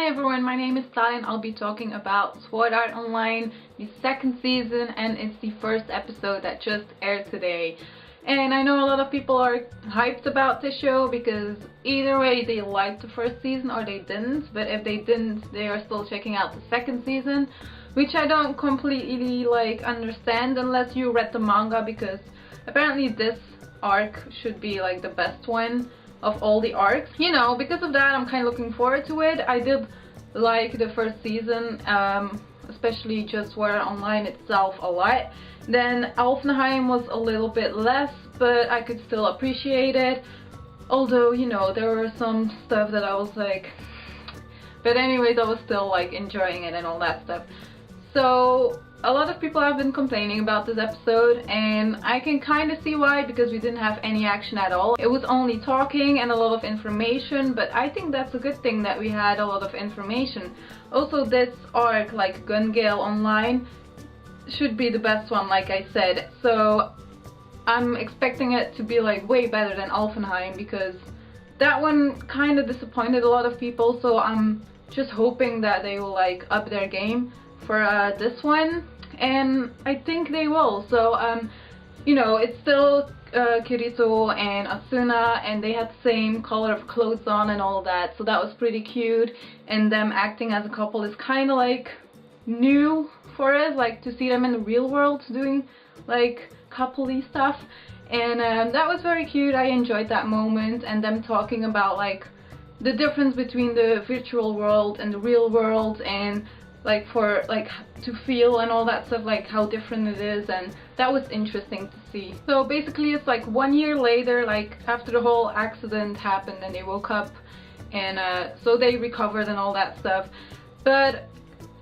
everyone, my name is Thalia and I'll be talking about Sword Art Online, the second season, and it's the first episode that just aired today. And I know a lot of people are hyped about this show because either way they liked the first season or they didn't, but if they didn't, they are still checking out the second season, which I don't completely understand unless you read the manga, because apparently this arc should be like the best one of all the arcs. You know, because of that I'm kind of looking forward to it. I did like the first season, especially just Sword Art Online itself a lot. Then Alfenheim was a little bit less, but I could still appreciate it. Although, you know, there were some stuff that I was like... But anyways, I was still like enjoying it and all that stuff. So a lot of people have been complaining about this episode, and I can kind of see why, because we didn't have any action at all. It was only talking and a lot of information, but I think that's a good thing that we had a lot of information. Also, this arc, like Gun Gale Online, should be the best one, like I said. So I'm expecting it to be like way better than Alfenheim, because that one kind of disappointed a lot of people. So I'm just hoping that they will like up their game for this one, and I think they will. So you know, it's still Kirito and Asuna, and they had the same color of clothes on and all that, so that was pretty cute. And them acting as a couple is kind of like new for us, like to see them in the real world doing like coupley stuff, and that was very cute. I enjoyed that moment, and them talking about like the difference between the virtual world and the real world, and like for like to feel and all that stuff, like how different it is, and that was interesting to see. So basically it's like 1 year later, like after the whole accident happened and they woke up, and so they recovered and all that stuff. But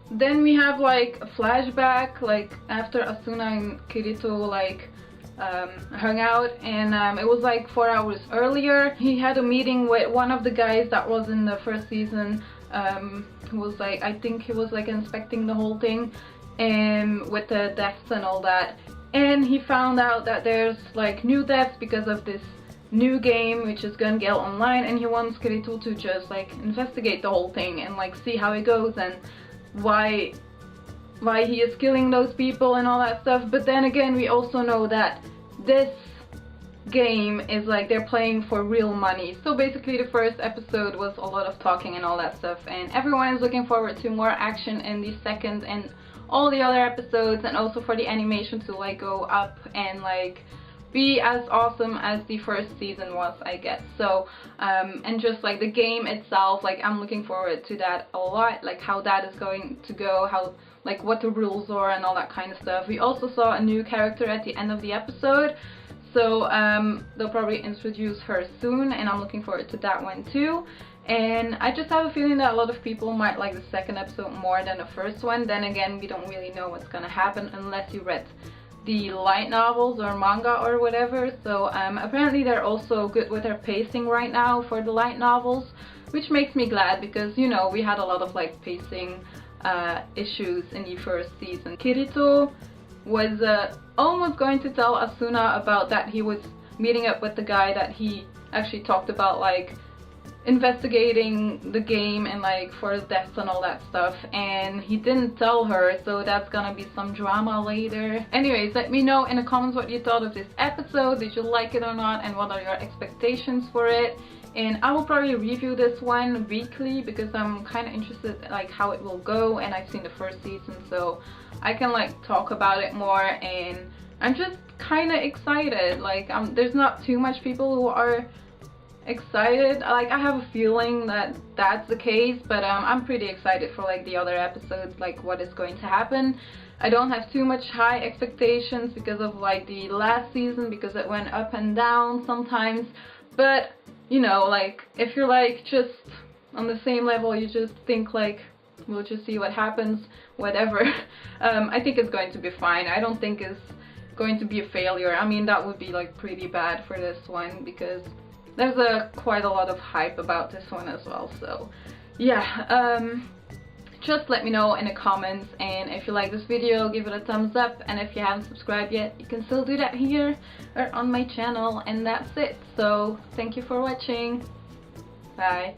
then we have like a flashback, like after Asuna and Kirito like hung out, and it was like 4 hours earlier. He had a meeting with one of the guys that was in the first season, who was like, I think he was like inspecting the whole thing, and with the deaths and all that. And he found out that there's like new deaths because of this new game, which is Gun Gale Online, and he wants Kirito to just like investigate the whole thing and like see how it goes and why he is killing those people and all that stuff. But then again, we also know that this game is like they're playing for real money. So basically the first episode was a lot of talking and all that stuff, and everyone is looking forward to more action in the second and all the other episodes, and also for the animation to like go up and like be as awesome as the first season was, I guess. So and just like the game itself, like I'm looking forward to that a lot, like how that is going to go, how like what the rules are and all that kind of stuff. We also saw a new character at the end of the episode, so they'll probably introduce her soon, and I'm looking forward to that one too. And I just have a feeling that a lot of people might like the second episode more than the first one. Then again, we don't really know what's gonna happen unless you read the light novels or manga or whatever. So apparently they're also good with their pacing right now for the light novels, which makes me glad, because you know we had a lot of like pacing issues in the first season. Kirito was almost going to tell Asuna about that he was meeting up with the guy that he actually talked about like investigating the game and like for deaths and all that stuff, and he didn't tell her, so that's gonna be some drama later. Anyways, let me know in the comments what you thought of this episode. Did you like it or not, and what are your expectations for it? And I will probably review this one weekly, because I'm kind of interested like how it will go, and I've seen the first season, so I can like talk about it more, and I'm just kind of excited. Like there's not too much people who are excited. Like I have a feeling that that's the case, but I'm pretty excited for like the other episodes, like what is going to happen. I don't have too much high expectations because of like the last season, because it went up and down sometimes. But you know, like if you're like just on the same level, you just think like we'll just see what happens, whatever. I think it's going to be fine. I don't think it's going to be a failure. I mean, that would be like pretty bad for this one, because there's quite a lot of hype about this one as well. So yeah, just let me know in the comments, and if you like this video, give it a thumbs up, and if you haven't subscribed yet, you can still do that here or on my channel. And that's it. So thank you for watching. Bye.